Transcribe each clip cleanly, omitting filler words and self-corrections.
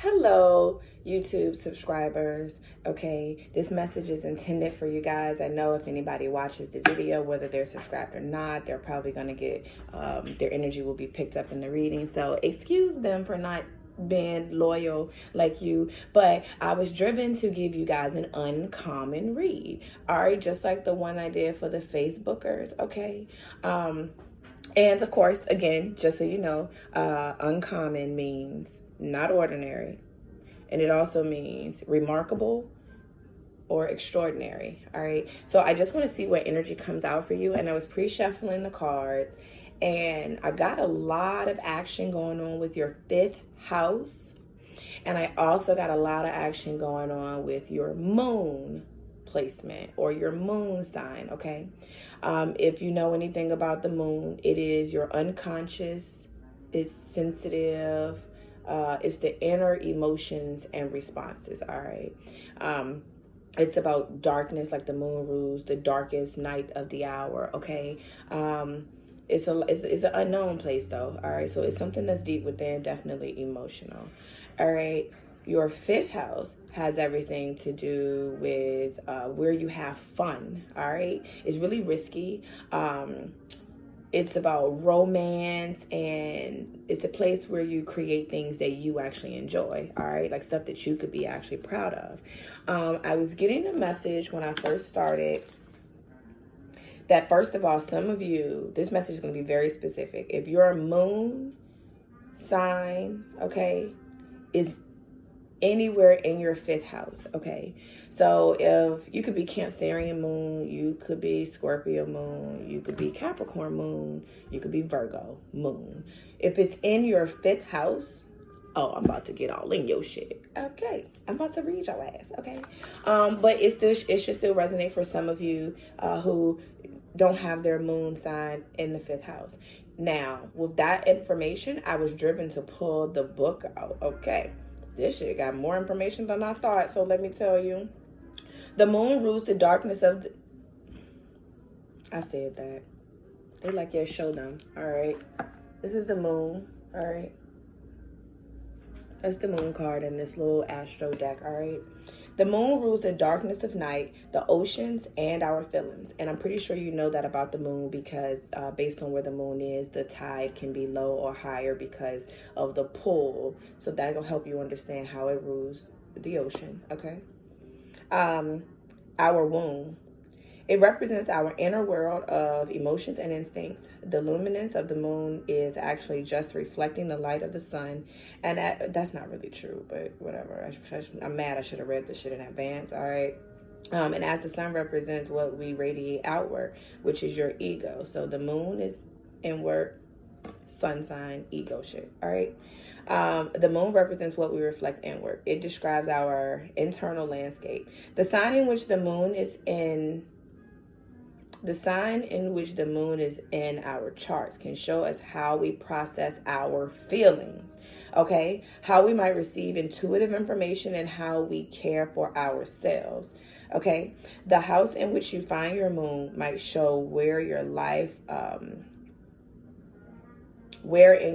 Hello, YouTube subscribers. Okay, this message is intended for you guys. I know if anybody watches the video, whether they're subscribed or not, they're probably going to get, their energy will be picked up in the reading. So excuse them for not being loyal like you, but I was driven to give you guys an uncommon read. All right, just like the one I did for the Facebookers. Okay. And of course, again, just so you know, uncommon means not ordinary. And it also means remarkable or extraordinary. All right. So I just want to see what energy comes out for you. And I was pre-shuffling the cards. And I got a lot of action going on with your fifth house. And I also got a lot of action going on with your moon placement or your moon sign, okay? If you know anything about the moon, it is your unconscious, it's sensitive, it's the inner emotions and responses, all right? It's about darkness, like the moon rules the darkest night of the hour, okay? It's an unknown place though, all right? So it's something that's deep within, definitely emotional, all right? Your fifth house has everything to do with where you have fun, all right? It's really risky. It's about romance, and it's a place where you create things that you actually enjoy, all right? Like stuff that you could be actually proud of. I was getting a message when I first started that, first of all, some of you, this message is going to be very specific. If your moon sign, okay, is anywhere in your fifth house, okay? So if you could be Cancerian moon, you could be Scorpio moon, you could be Capricorn moon, you could be Virgo moon. If it's in your fifth house, oh, I'm about to get all in your shit. Okay, I'm about to read your ass, okay? But it should still resonate for some of you who don't have their moon sign in the fifth house. Now, with that information, I was driven to pull the book out, okay? This shit got more information than I thought, so let me tell you. The moon rules the darkness of the... I said that. They like, yeah, show them. All right. This is the moon. All right. That's the moon card in this little astro deck. All right. The moon rules the darkness of night, the oceans, and our feelings. And I'm pretty sure you know that about the moon because based on where the moon is, the tide can be low or higher because of the pull. So that will help you understand how it rules the ocean, okay? Our womb. It represents our inner world of emotions and instincts. The luminance of the moon is actually just reflecting the light of the sun. And that's not really true, but whatever. I'm mad I should have read this shit in advance, all right? And as the sun represents what we radiate outward, which is your ego. So the moon is inward, sun sign, ego shit, all right? The moon represents what we reflect inward. It describes our internal landscape. The sign in which the moon is in our charts can show us how we process our feelings, okay? How we might receive intuitive information and how we care for ourselves, okay? The house in which you find your moon might show where in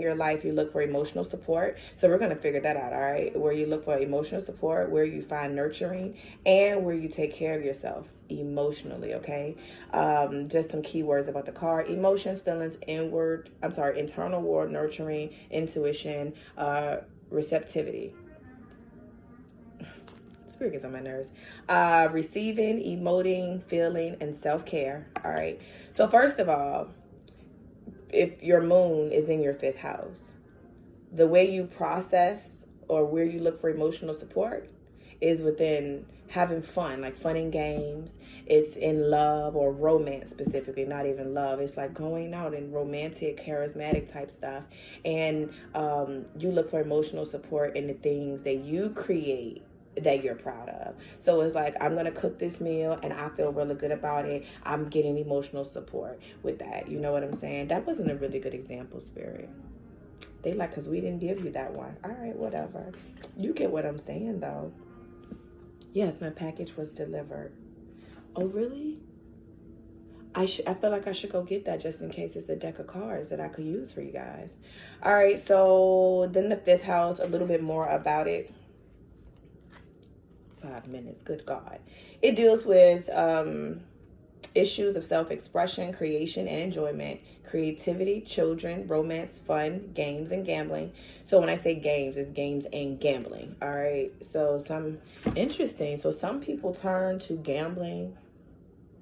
your life you look for emotional support. So we're going to figure that out, all right? Where you look for emotional support, where you find nurturing, and where you take care of yourself emotionally, okay? Just some keywords about the card: emotions, feelings, internal world, nurturing, intuition, receptivity. Spirit gets on my nerves. Receiving, emoting, feeling, and self-care, all right? So first of all, if your moon is in your fifth house, the way you process or where you look for emotional support is within having fun, like fun and games. It's in love or romance specifically, not even love. It's like going out and romantic, charismatic type stuff. And you look for emotional support in the things that you create that you're proud of. So it's like, I'm gonna cook this meal and I feel really good about it. I'm getting emotional support with that. You know what I'm saying? That wasn't a really good example, Spirit. They like, because we didn't give you that one. All right, whatever. You get what I'm saying though. Yes, my package was delivered. Oh, really? I feel like I should go get that just in case it's a deck of cards that I could use for you guys. All right, so then the 5th house, a little bit more about it. 5 minutes, good God. It deals with issues of self-expression, creation, and enjoyment, creativity, children, romance, fun, games, and gambling. So when I say games, it's games and gambling. All right, so interesting. So some people turn to gambling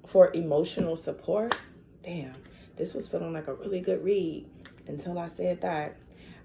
for emotional support. Damn, this was feeling like a really good read until I said that.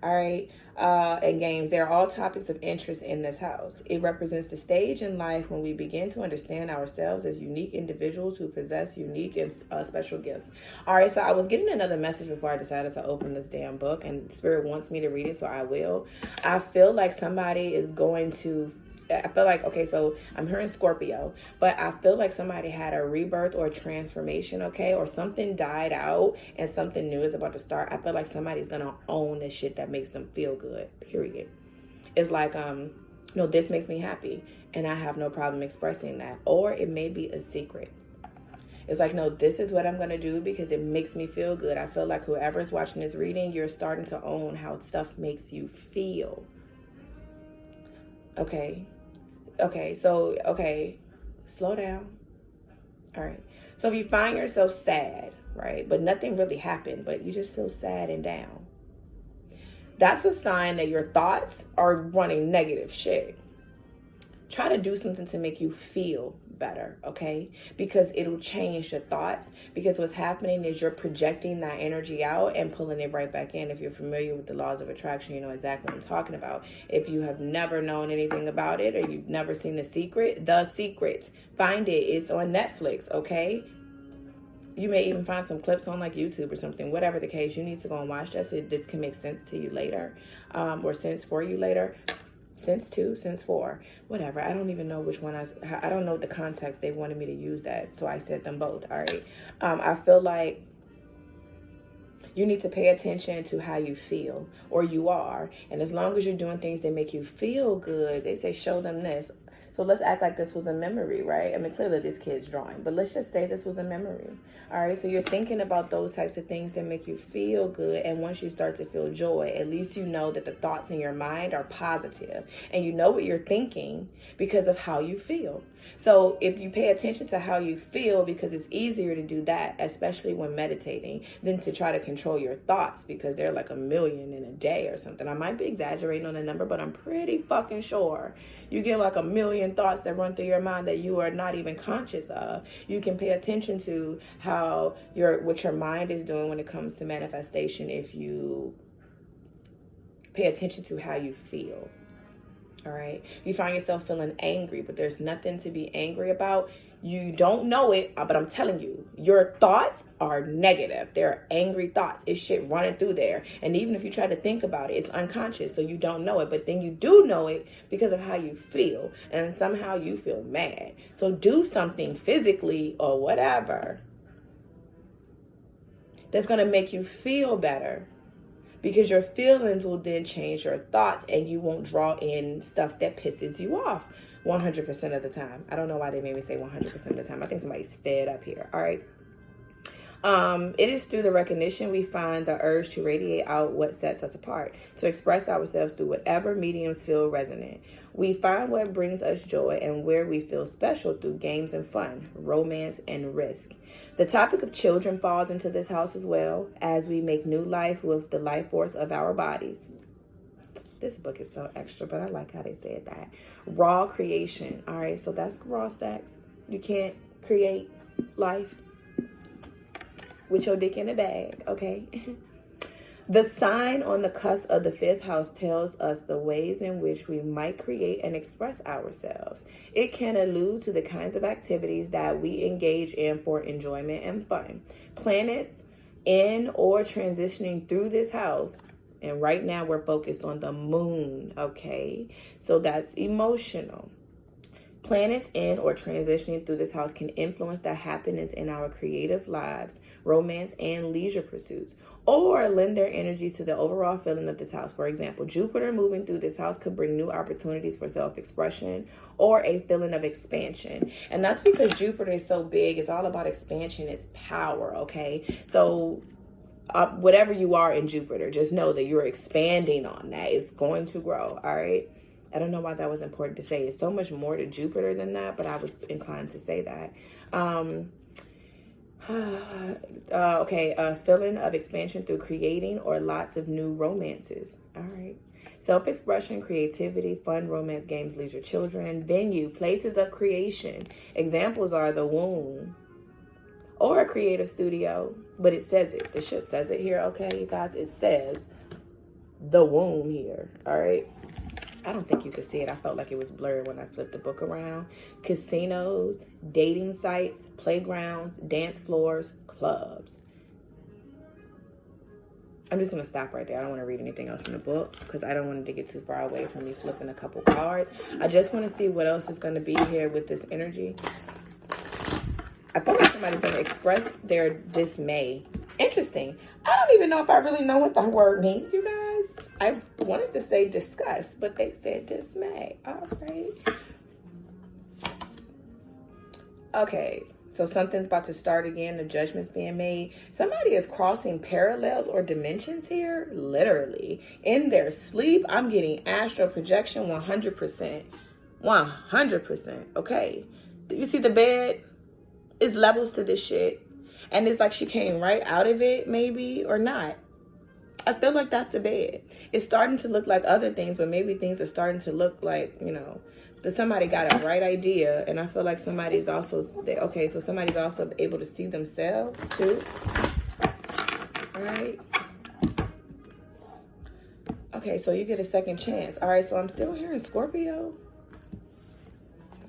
All right, and games, they're all topics of interest in this house. It represents the stage in life when we begin to understand ourselves as unique individuals who possess unique and special gifts. All right, so I was getting another message before I decided to open this damn book, and Spirit wants me to read it, so I will. I feel like somebody is going to, I feel like, okay, so I'm hearing Scorpio, but I feel like somebody had a rebirth or a transformation, okay, or something died out and something new is about to start. I feel like somebody's gonna own the shit that makes them feel good, period. It's like, no, this makes me happy and I have no problem expressing that. Or it may be a secret. It's like, no, this is what I'm going to do because it makes me feel good. I feel like whoever's watching this reading, you're starting to own how stuff makes you feel. Okay, slow down. All right, so if you find yourself sad, right, but nothing really happened, but you just feel sad and down, that's a sign that your thoughts are running negative shit. Try to do something to make you feel better, okay? Because it'll change your thoughts. Because what's happening is you're projecting that energy out and pulling it right back in. If you're familiar with the laws of attraction, you know exactly what I'm talking about. If you have never known anything about it or you've never seen The Secret, find it. It's on Netflix, okay? You may even find some clips on like YouTube or something. Whatever the case, you need to go and watch that so this can make sense to you later, or sense for you later. Sense 2, Sense 4, whatever. I don't even know which one I don't know the context they wanted me to use that, so I said them both. All right. I feel like you need to pay attention to how you feel, or you are. And as long as you're doing things that make you feel good, they say show them this. So let's act like this was a memory, right? I mean, clearly this kid's drawing, but let's just say this was a memory. All right, so you're thinking about those types of things that make you feel good. And once you start to feel joy, at least you know that the thoughts in your mind are positive. And you know what you're thinking because of how you feel. So if you pay attention to how you feel, because it's easier to do that, especially when meditating, than to try to control your thoughts, because they're like 1 million in a day or something. I might be exaggerating on the number, but I'm pretty fucking sure you get like 1 million thoughts that run through your mind that you are not even conscious of. You can pay attention to how what your mind is doing when it comes to manifestation if you pay attention to how you feel. All right. You find yourself feeling angry, but there's nothing to be angry about. You don't know it, but I'm telling you, your thoughts are negative. They're angry thoughts. It's shit running through there. And even if you try to think about it, it's unconscious, so you don't know it. But then you do know it because of how you feel. And somehow you feel mad. So do something physically or whatever that's going to make you feel better. Because your feelings will then change your thoughts and you won't draw in stuff that pisses you off 100% of the time. I don't know why they made me say 100% of the time. I think somebody's fed up here. All right. It is through the recognition we find the urge to radiate out what sets us apart, to express ourselves through whatever mediums feel resonant. We find what brings us joy and where we feel special through games and fun, romance, and risk. The topic of children falls into this house as well, as we make new life with the life force of our bodies. This book is so extra, but I like how they said that. Raw creation. All right, so that's raw sex. You can't create life with your dick in a bag, okay? The sign on the cusp of the 5th house tells us the ways in which we might create and express ourselves. It can allude to the kinds of activities that we engage in for enjoyment and fun. Planets in or transitioning through this house, and right now we're focused on the moon, okay? So that's emotional. Planets in or transitioning through this house can influence the happiness in our creative lives, romance, and leisure pursuits, or lend their energies to the overall feeling of this house. For example, Jupiter moving through this house could bring new opportunities for self-expression or a feeling of expansion. And that's because Jupiter is so big. It's all about expansion. It's power, okay? So whatever you are in Jupiter, just know that you're expanding on that. It's going to grow, all right? I don't know why that was important to say. It's so much more to Jupiter than that, but I was inclined to say that. Okay, a feeling of expansion through creating or lots of new romances. All right. Self-expression, creativity, fun, romance, games, leisure, children, venue, places of creation. Examples are the womb or a creative studio, but it says it. The shit says it here, okay, you guys? It says the womb here, all right? I don't think you could see it. I felt like it was blurred when I flipped the book around. Casinos, dating sites, playgrounds, dance floors, clubs. I'm just going to stop right there. I don't want to read anything else from the book because I don't want it to get too far away from me flipping a couple cards. I just want to see what else is going to be here with this energy. I feel like somebody's going to express their dismay. Interesting. I don't even know if I really know what that word means, you guys. I wanted to say disgust, but they said dismay. All right. Okay. So something's about to start again. The judgment's being made. Somebody is crossing parallels or dimensions here. Literally. In their sleep, I'm getting astral projection 100%. 100%. Okay. Do you see the bed? It's levels to this shit. And it's like she came right out of it, maybe, or not. I feel like that's a bed. It's starting to look like other things, but maybe things are starting to look like, you know, but somebody got a right idea. And I feel like somebody's also, okay, so somebody's also able to see themselves too. All right. Okay, so you get a second chance. All right, so I'm still hearing Scorpio.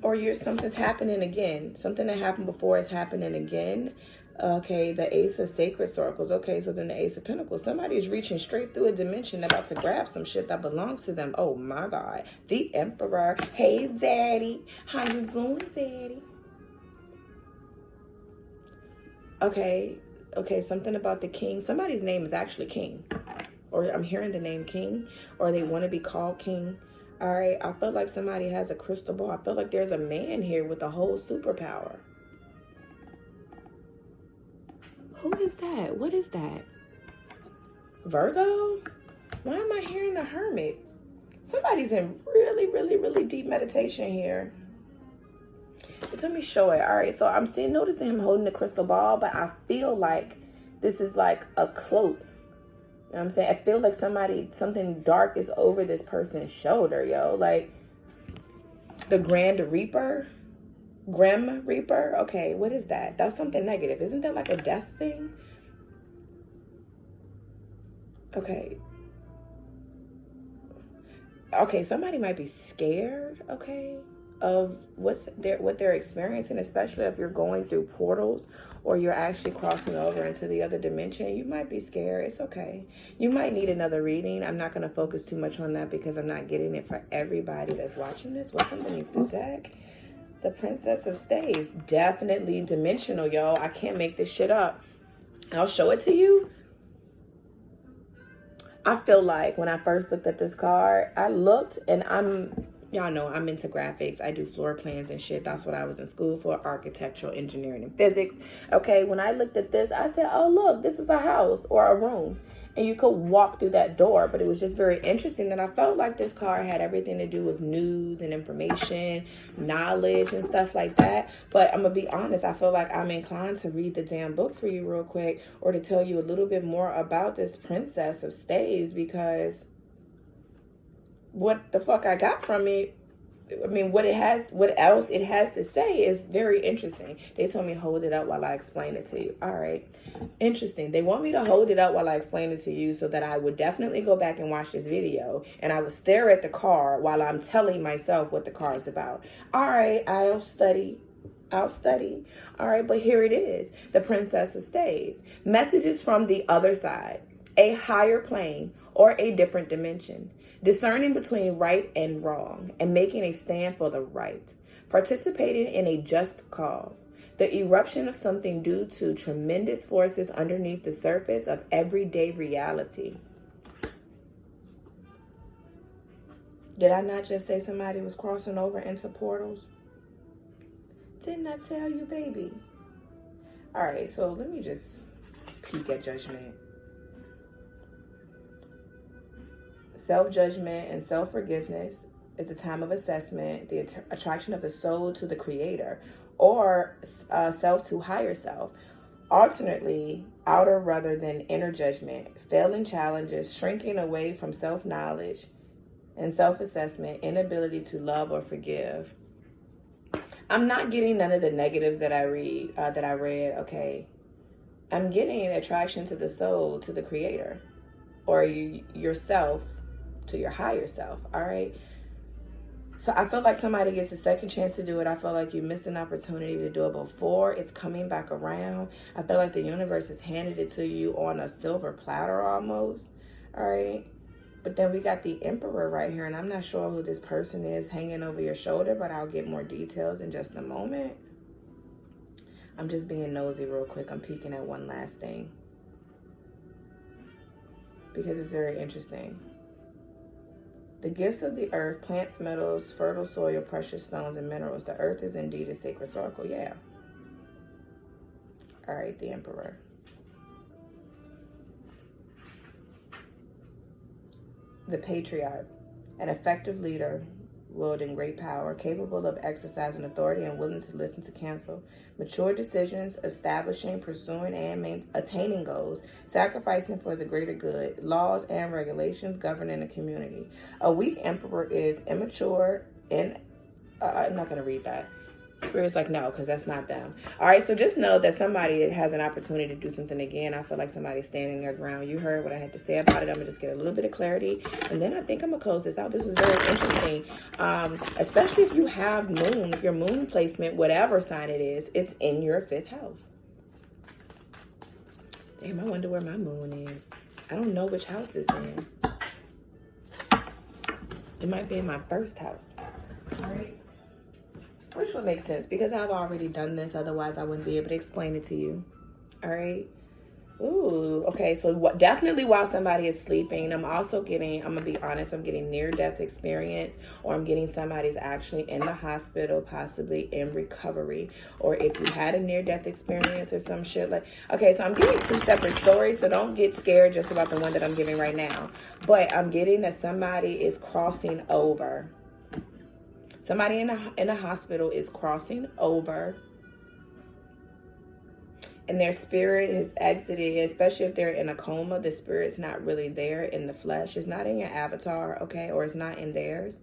Or something's happening again. Something that happened before is happening again. Okay, the Ace of Sacred Circles. Okay, so then the Ace of Pentacles. Somebody's reaching straight through a dimension, about to grab some shit that belongs to them. Oh my God. The Emperor. Hey, Zaddy. How you doing, Zaddy? Okay, something about the King. Somebody's name is actually King. Or I'm hearing the name King. Or they want to be called King. All right, I feel like somebody has a crystal ball. I feel like there's a man here with a whole superpower. Who is that? What is that? Virgo? Why am I hearing the Hermit? Somebody's in really, really, really deep meditation here. Let me show it. All right, so I'm noticing him holding the crystal ball, but I feel like this is like a cloak. You know what I'm saying? I feel like something dark is over this person's shoulder, yo. Like the Grim Reaper. Okay, what is that? That's something negative. Isn't that like a death thing? Okay. Okay, somebody might be scared, okay, of what they're experiencing, especially if you're going through portals or you're actually crossing over into the other dimension. You might be scared. It's okay. You might need another reading. I'm not going to focus too much on that because I'm not getting it for everybody that's watching this. What's underneath the deck? The Princess of Staves. Definitely dimensional, yo. I can't make this shit up. I'll show it to you. I feel like when I first looked at this card, I looked and y'all know I'm into graphics. I do floor plans and shit. That's what I was in school for, architectural engineering and physics. Okay, when I looked at this, I said, oh, look, this is a house or a room. And you could walk through that door, but it was just very interesting that I felt like this card had everything to do with news and information, knowledge and stuff like that. But I'm going to be honest, I feel like I'm inclined to read the damn book for you real quick or to tell you a little bit more about this Princess of Staves, because what the fuck I got from it, I mean, what else it has to say is very interesting. They told me hold it up while I explain it to you. All right. Interesting. They want me to hold it up while I explain it to you so that I would definitely go back and watch this video and I would stare at the card while I'm telling myself what the card's about. All right. I'll study. All right. But here it is. The Princess of Staves. Messages from the other side, a higher plane or a different dimension. Discerning between right and wrong and making a stand for the right. Participating in a just cause. The eruption of something due to tremendous forces underneath the surface of everyday reality. Did I not just say somebody was crossing over into portals? Didn't I tell you, baby? All right, so let me just peek at judgment. Self-judgment and self-forgiveness is a time of assessment, the attraction of the soul to the creator, or self to higher self. Alternately, outer rather than inner judgment, failing challenges, shrinking away from self-knowledge and self-assessment, inability to love or forgive. I'm not getting none of the negatives that I read, okay? I'm getting attraction to the soul, to the creator, or yourself, to your higher self, all right? So I feel like somebody gets a second chance to do it. I feel like you missed an opportunity to do it before. It's coming back around. I feel like the universe has handed it to you on a silver platter almost, all right? But then we got the Emperor right here, and I'm not sure who this person is hanging over your shoulder, but I'll get more details in just a moment. I'm just being nosy real quick. I'm peeking at one last thing because it's very interesting. The gifts of the earth, plants, metals, fertile soil, precious stones, and minerals. The earth is indeed a sacred circle. Yeah. All right, the Emperor. The Patriarch, an effective leader wielding great power, capable of exercising authority and willing to listen to counsel. Mature decisions, establishing, pursuing, and attaining goals, sacrificing for the greater good, laws and regulations governing the community. A weak emperor is immature and I'm not going to read that. Spirit's like, no, because that's not them. All right, so just know that somebody has an opportunity to do something again. I feel like somebody's standing their ground. You heard what I had to say about it. I'm going to just get a little bit of clarity, and then I think I'm going to close this out. This is very interesting, especially if you have moon, your moon placement, whatever sign it is, it's in your 5th house. Damn, I wonder where my moon is. I don't know which house it's in. It might be in my 1st house. All right. Which would make sense because I've already done this. Otherwise, I wouldn't be able to explain it to you. All right. Ooh, okay. So definitely while somebody is sleeping, I'm also getting, I'm going to be honest, I'm getting near-death experience, or I'm getting somebody's actually in the hospital, possibly in recovery. Or if you had a near-death experience or some shit like, okay, so I'm getting 2 separate stories. So don't get scared just about the one that I'm giving right now. But I'm getting that somebody is crossing over. Somebody in the hospital is crossing over, and their spirit has exited, especially if they're in a coma. The spirit's not really there in the flesh. It's not in your avatar, okay, or it's not in theirs.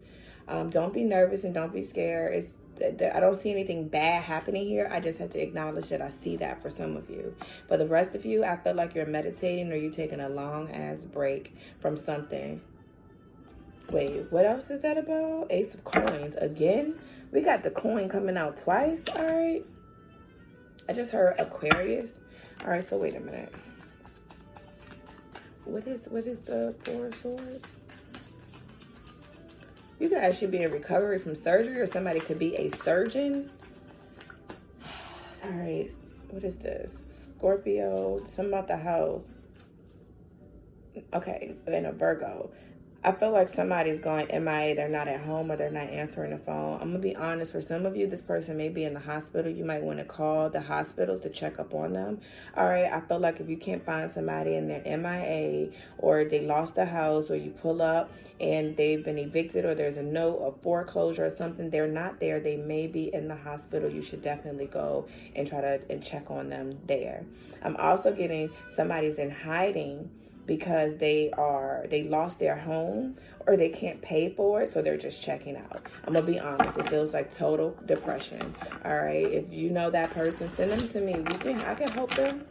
Don't be nervous and don't be scared. I don't see anything bad happening here. I just have to acknowledge that I see that for some of you. For the rest of you, I feel like you're meditating or you're taking a long-ass break from something. Wait, what else is that about? Ace of Coins. Again, we got the coin coming out twice. All right. I just heard Aquarius. All right, so wait a minute. What is the 4 of Swords? You guys should be in recovery from surgery, or somebody could be a surgeon. All right. What is this? Scorpio. Something about the house. Okay, then a Virgo. I feel like somebody's going MIA. They're not at home or they're not answering the phone. I'm going to be honest. For some of you, this person may be in the hospital. You might want to call the hospitals to check up on them. All right. I feel like if you can't find somebody and they're MIA, or they lost a house, or you pull up and they've been evicted, or there's a note of foreclosure or something, they're not there. They may be in the hospital. You should definitely go and try to check on them there. I'm also getting somebody's in hiding because they lost their home or they can't pay for it, so they're just checking out. I'm gonna be honest, it feels like total depression. All right, if you know that person, send them to me. I can help them.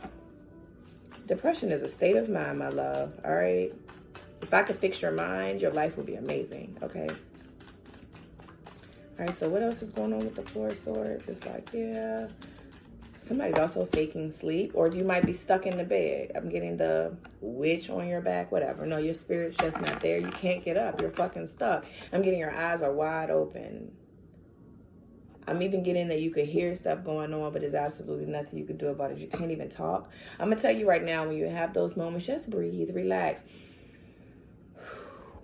Depression is a state of mind, my love. All right, if I could fix your mind, your life would be amazing. Okay. All right, so what else is going on with the 4 of Swords? It's like, yeah. Somebody's also faking sleep, or you might be stuck in the bed. I'm getting the witch on your back, whatever. No, your spirit's just not there. You can't get up. You're fucking stuck. I'm getting your eyes are wide open. I'm even getting that you could hear stuff going on, but there's absolutely nothing you can do about it. You can't even talk. I'm going to tell you right now, when you have those moments, just breathe, relax.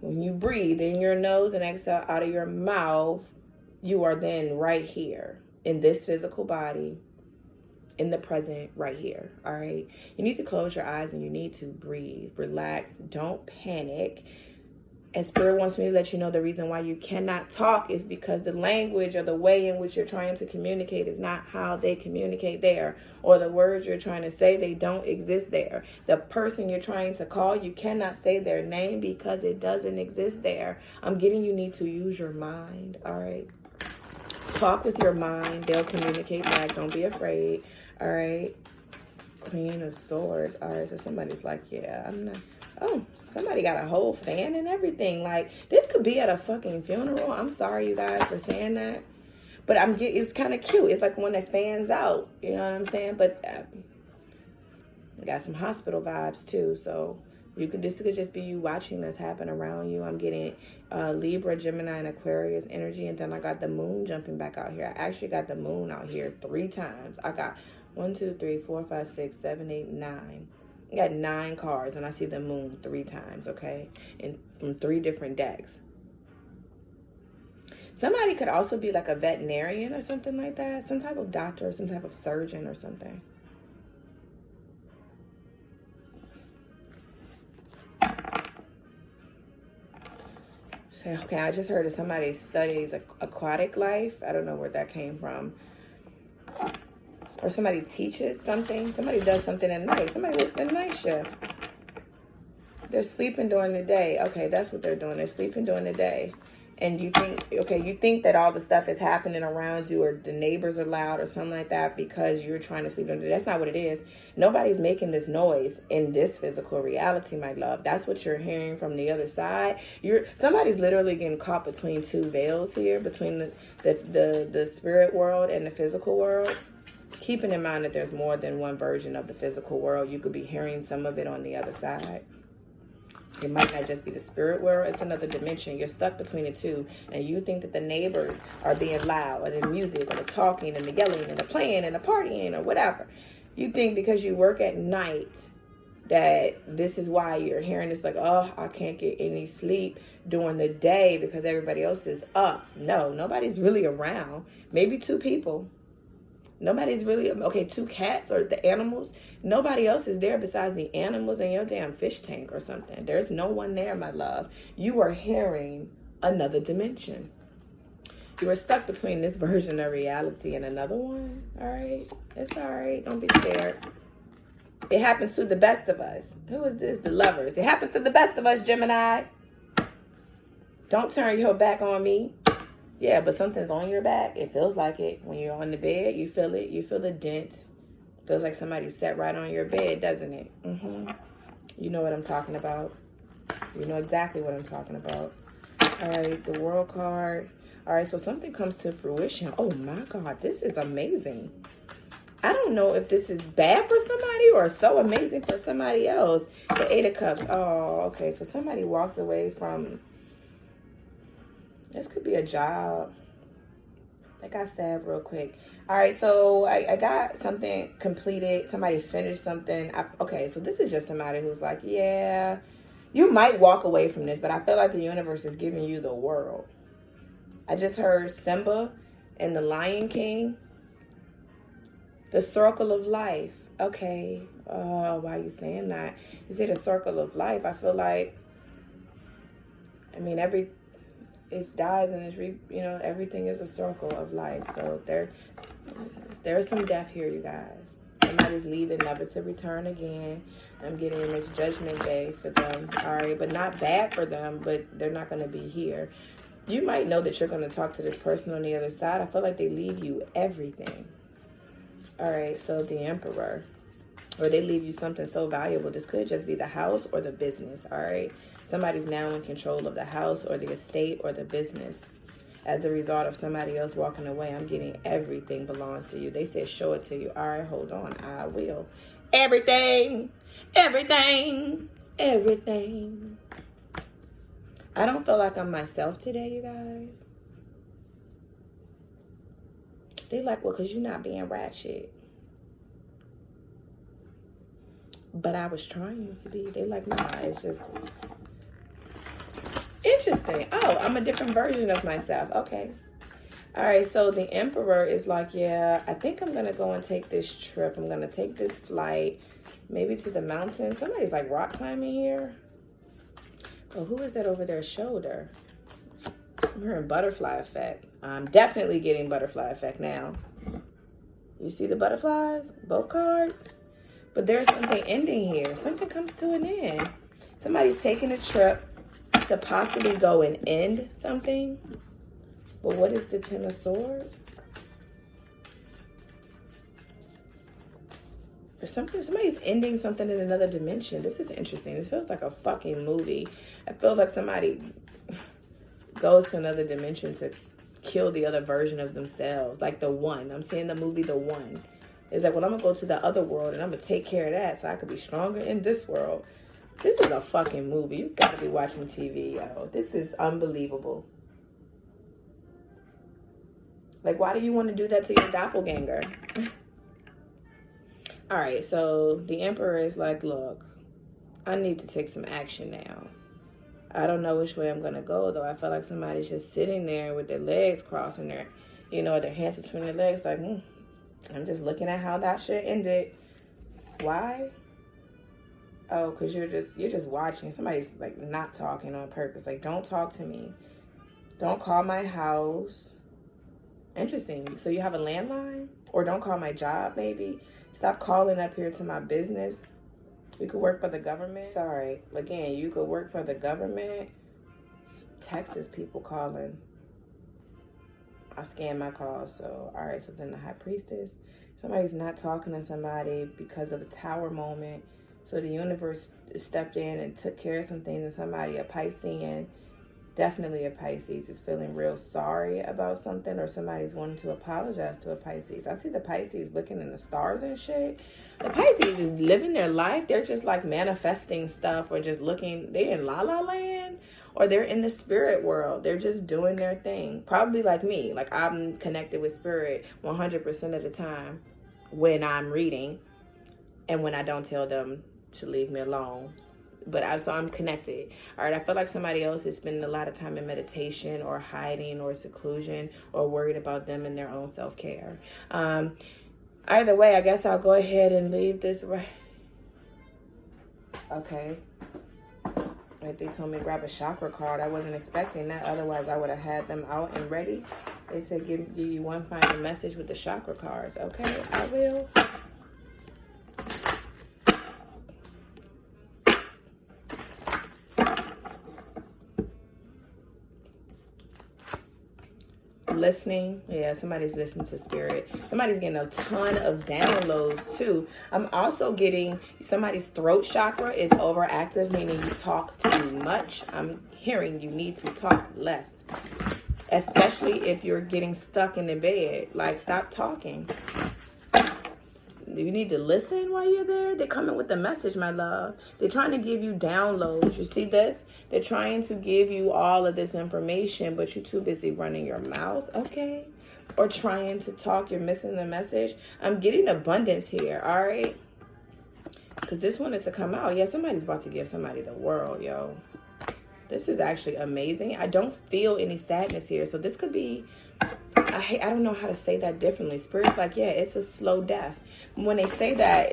When you breathe in your nose and exhale out of your mouth, you are then right here in this physical body, in the present, right here. All right. You need to close your eyes and you need to breathe, relax, don't panic. And Spirit wants me to let you know the reason why you cannot talk is because the language or the way in which you're trying to communicate is not how they communicate there. Or the words you're trying to say, they don't exist there. The person you're trying to call, you cannot say their name because it doesn't exist there. I'm getting you need to use your mind. All right. Talk with your mind. They'll communicate back. Don't be afraid. All right. Queen of Swords. All right. So somebody's like, yeah, I'm not. Oh, somebody got a whole fan and everything. Like, this could be at a fucking funeral. I'm sorry, you guys, for saying that. But it's kind of cute. It's like one that fans out. You know what I'm saying? But I got some hospital vibes, too. So this could just be you watching this happen around you. I'm getting Libra, Gemini, and Aquarius energy. And then I got the moon jumping back out here. I actually got the moon out here 3 times. I got 1, 2, 3, 4, 5, 6, 7, 8, 9. I got 9 cards, and I see the moon 3 times, okay? And from 3 different decks. Somebody could also be like a veterinarian or something like that. Some type of doctor, some type of surgeon or something. So, okay, I just heard that somebody studies aquatic life. I don't know where that came from. Or somebody teaches something. Somebody does something at night. Somebody works the night shift. They're sleeping during the day. Okay, that's what they're doing. They're sleeping during the day. And you think that all the stuff is happening around you or the neighbors are loud or something like that because you're trying to sleep during the day. That's not what it is. Nobody's making this noise in this physical reality, my love. That's what you're hearing from the other side. Somebody's literally getting caught between 2 veils here, between the spirit world and the physical world. Keeping in mind that there's more than one version of the physical world. You could be hearing some of it on the other side. It might not just be the spirit world. It's another dimension. You're stuck between the 2. And you think that the neighbors are being loud. Or the music. Or the talking. And the yelling. And the playing. And the partying. Or whatever. You think because you work at night that this is why you're hearing this. Like, oh, I can't get any sleep during the day because everybody else is up. No, nobody's really around. Maybe 2 people. Nobody's really, 2 cats or the animals. Nobody else is there besides the animals and your damn fish tank or something. There's no one there, my love. You are hearing another dimension. You are stuck between this version of reality and another one. All right? It's all right. Don't be scared. It happens to the best of us. Who is this? The Lovers. It happens to the best of us, Gemini. Don't turn your back on me. Yeah, but something's on your back. It feels like it. When you're on the bed, you feel it. You feel the dent. Feels like somebody sat right on your bed, doesn't it? You know what I'm talking about. You know exactly what I'm talking about. All right, the World card. All right, so something comes to fruition. Oh, my God, this is amazing. I don't know if this is bad for somebody or so amazing for somebody else. The 8 of Cups. Oh, okay, so somebody walks away from... This could be a job. Like I said, real quick. All right, so I got something completed. Somebody finished something. Okay, so this is just somebody who's like, yeah, you might walk away from this, but I feel like the universe is giving you the world. I just heard Simba and the Lion King. The circle of life. Okay. Why are you saying that? You say the circle of life. I feel like, it dies and everything is a circle of life. So there is some death here, you guys. Somebody's leaving, never to return again. I'm getting this judgment day for them. All right, but not bad for them, but they're not going to be here. You might know that you're going to talk to this person on the other side. I feel like they leave you everything. All right, so the Emperor. Or they leave you something so valuable. This could just be the house or the business, all right? Somebody's now in control of the house or the estate or the business. As a result of somebody else walking away, I'm getting everything belongs to you. They said show it to you. All right, hold on. I will. Everything. Everything. Everything. I don't feel like I'm myself today, you guys. They like, well, because you're not being ratchet. But I was trying to be. They like, nah, it's just interesting. Oh, I'm a different version of myself. Okay. All right, so the Emperor is like, yeah, I think I'm going to go and take this trip. I'm going to take this flight, maybe to the mountains. Somebody's like rock climbing here. Oh, who is that over their shoulder? I'm hearing butterfly effect. I'm definitely getting butterfly effect now. You see the butterflies? Both cards? But there's something ending here. Something comes to an end. Somebody's taking a trip to possibly go and end something. But what is the Ten of Swords? For somebody's ending something in another dimension. This is interesting. This feels like a fucking movie. I feel like somebody goes to another dimension to kill the other version of themselves. Like The One. I'm seeing the movie The One. It's like, well, I'm going to go to the other world and I'm going to take care of that so I could be stronger in this world. This is a fucking movie. You got to be watching TV, yo. This is unbelievable. Like, why do you want to do that to your doppelganger? All right, so the Emperor is like, look, I need to take some action now. I don't know which way I'm going to go, though. I feel like somebody's just sitting there with their legs crossing their, their hands between their legs. Like, I'm just looking at how that shit ended. Why? Oh, because you're just watching. Somebody's, like, not talking on purpose. Like, don't talk to me. Don't call my house. Interesting. So you have a landline? Or don't call my job, maybe? Stop calling up here to my business. You could work for the government. Sorry. Again, you could work for the government. Texas people calling. I scan my calls. So, all right. So then the High Priestess. Somebody's not talking to somebody because of the Tower moment. So the universe stepped in and took care of some things. And somebody, a Piscean, definitely a Pisces, is feeling real sorry about something, or somebody's wanting to apologize to a Pisces. I see the Pisces looking in the stars and shit. The Pisces is living their life. They're just like manifesting stuff, or just looking. They in La La Land, or they're in the spirit world. They're just doing their thing. Probably like me. Like, I'm connected with spirit 100% of the time when I'm reading, and when I don't tell them to leave me alone. But so I'm connected. All right, I feel like somebody else is spending a lot of time in meditation or hiding or seclusion or worried about them and their own self-care. Either way, I guess I'll go ahead and leave this right. Okay. Like, they told me to grab a chakra card. I wasn't expecting that. Otherwise, I would have had them out and ready. They said give you one final message with the chakra cards. Okay, I will. Listening. Yeah, somebody's listening to spirit. Somebody's getting a ton of downloads too. I'm also getting somebody's throat chakra is overactive, meaning you talk too much. I'm hearing you need to talk less, especially if you're getting stuck in the bed. Like, stop talking. You need to listen while you're there. They're coming with a message, my love. They're trying to give you downloads. You see this? They're trying to give you all of this information, but you're too busy running your mouth, okay? Or trying to talk. You're missing the message. I'm getting abundance here, all right? Because this one is to come out. Yeah, somebody's about to give somebody the world, yo. This is actually amazing. I don't feel any sadness here. So this could be... I don't know how to say that differently. Spirit's like, yeah, it's a slow death. When they say that,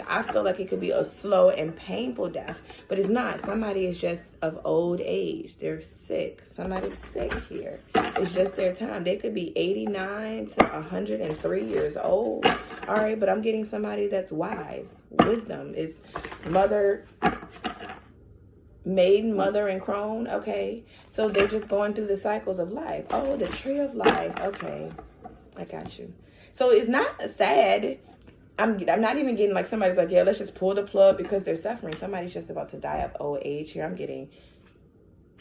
I feel like it could be a slow and painful death, but it's not. Somebody is just of old age. They're sick. Somebody's sick here. It's just their time. They could be 89 to 103 years old. All right, but I'm getting somebody that's wise. Wisdom is maiden, mother, and crone. Okay, so they're just going through the cycles of life. Oh, the tree of life. Okay, I got you. So it's not sad. I'm not even getting like somebody's like, yeah, let's just pull the plug because they're suffering. Somebody's just about to die of old age here. I'm getting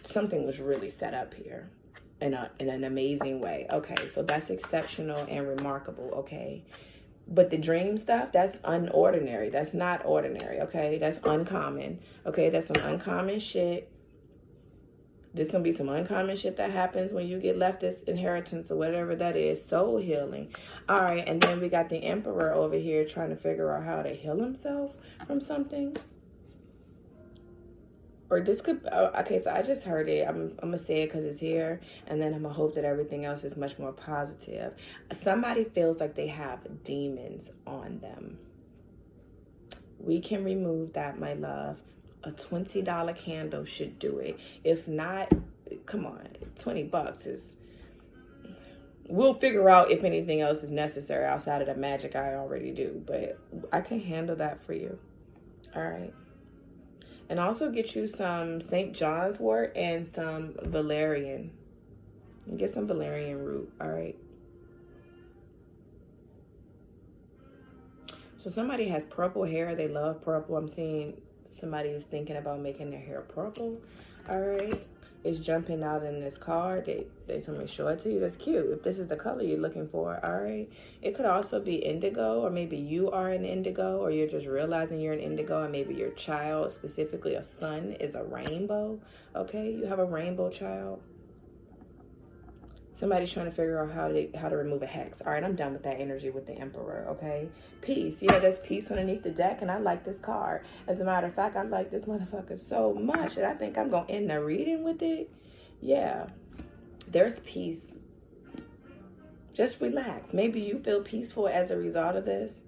something was really set up here in an amazing way. Okay, so that's exceptional and remarkable. Okay. But the dream stuff, that's unordinary. That's not ordinary, okay? That's uncommon, okay? That's some uncommon shit. There's going to be some uncommon shit that happens when you get left this inheritance or whatever that is. Soul healing. All right. And then we got the Emperor over here trying to figure out how to heal himself from something. Or this could, okay, so I just heard it. I'm going to say it because it's here. And then I'm going to hope that everything else is much more positive. Somebody feels like they have demons on them. We can remove that, my love. A $20 candle should do it. If not, come on, $20 is... We'll figure out if anything else is necessary outside of the magic I already do. But I can handle that for you. All right. And also get you some St. John's wort and some valerian. Get some valerian root. All right. So somebody has purple hair. They love purple. I'm seeing somebody is thinking about making their hair purple. All right. It's jumping out in this card. They told me to show it to you. That's cute. If this is the color you're looking for. All right. It could also be indigo, or maybe you are an indigo, or you're just realizing you're an indigo, and maybe your child, specifically a son, is a rainbow. Okay. You have a rainbow child. Somebody's trying to figure out how to remove a hex. All right, I'm done with that energy with the Emperor, okay? Peace. You know, there's peace underneath the deck, and I like this card. As a matter of fact, I like this motherfucker so much that I think I'm going to end the reading with it. Yeah, there's peace. Just relax. Maybe you feel peaceful as a result of this.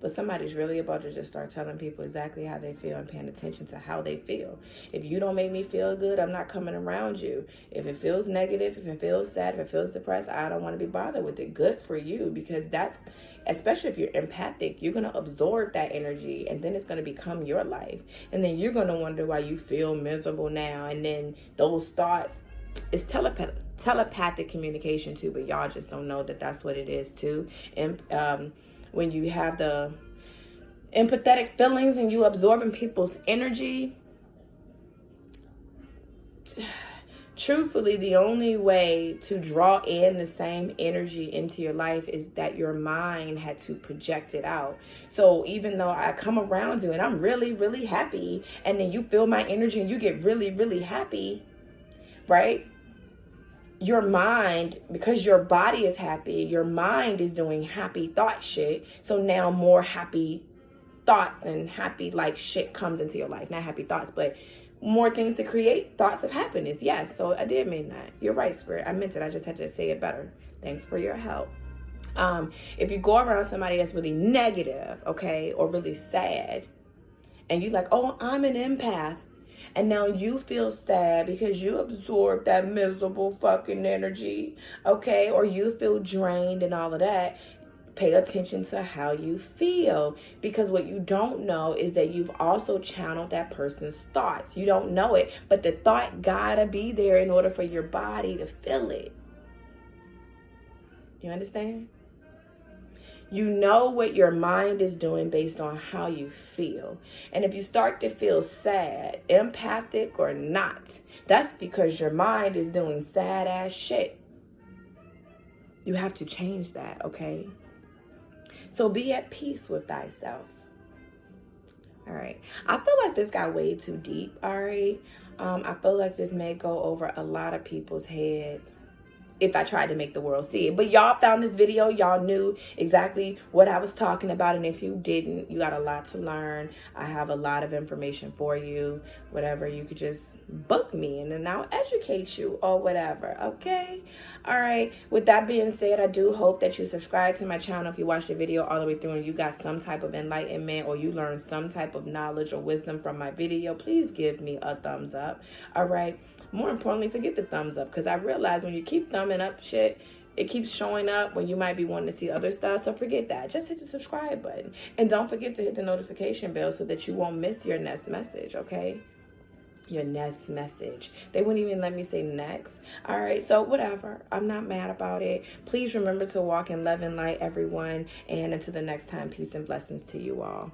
But somebody's really about to just start telling people exactly how they feel and paying attention to how they feel. If you don't make me feel good, I'm not coming around you. If it feels negative, if it feels sad, if it feels depressed, I don't want to be bothered with it. Good for you, because that's, especially if you're empathic, you're going to absorb that energy, and then it's going to become your life. And then you're going to wonder why you feel miserable now. And then those thoughts, it's telepathic communication too, but y'all just don't know that that's what it is too. And when you have the empathetic feelings and you absorbing people's energy, truthfully, the only way to draw in the same energy into your life is that your mind had to project it out. So even though I come around you and I'm really, really happy, and then you feel my energy and you get really, really happy, right? Your mind, because your body is happy, your mind is doing happy thought shit. So now more happy thoughts and happy like shit comes into your life. Not happy thoughts, but more things to create thoughts of happiness. Yes, so I did mean that. You're right, Spirit. I meant it. I just had to say it better. Thanks for your help. If you go around somebody that's really negative, okay, or really sad, and you like, oh, I'm an empath, and now you feel sad because you absorbed that miserable fucking energy, okay? Or you feel drained and all of that. Pay attention to how you feel, because what you don't know is that you've also channeled that person's thoughts. You don't know it, but the thought gotta be there in order for your body to feel it. You understand? You know what your mind is doing based on how you feel. And if you start to feel sad, empathic or not, that's because your mind is doing sad ass shit. You have to change that, okay? So be at peace with thyself. All right. I feel like this got way too deep, all right? I feel like this may go over a lot of people's heads if I tried to make the world see it. But y'all found this video. Y'all knew exactly what I was talking about. And if you didn't, you got a lot to learn. I have a lot of information for you. Whatever, you could just book me and then I'll educate you or whatever. Okay? All right. With that being said, I do hope that you subscribe to my channel if you watched the video all the way through and you got some type of enlightenment or you learned some type of knowledge or wisdom from my video. Please give me a thumbs up. All right. More importantly, forget the thumbs up, because I realize when you keep thumbing up shit, it keeps showing up when you might be wanting to see other stuff. So forget that. Just hit the subscribe button. And don't forget to hit the notification bell so that you won't miss your next message, okay? Your next message. They wouldn't even let me say next. All right, so whatever. I'm not mad about it. Please remember to walk in love and light, everyone. And until the next time, peace and blessings to you all.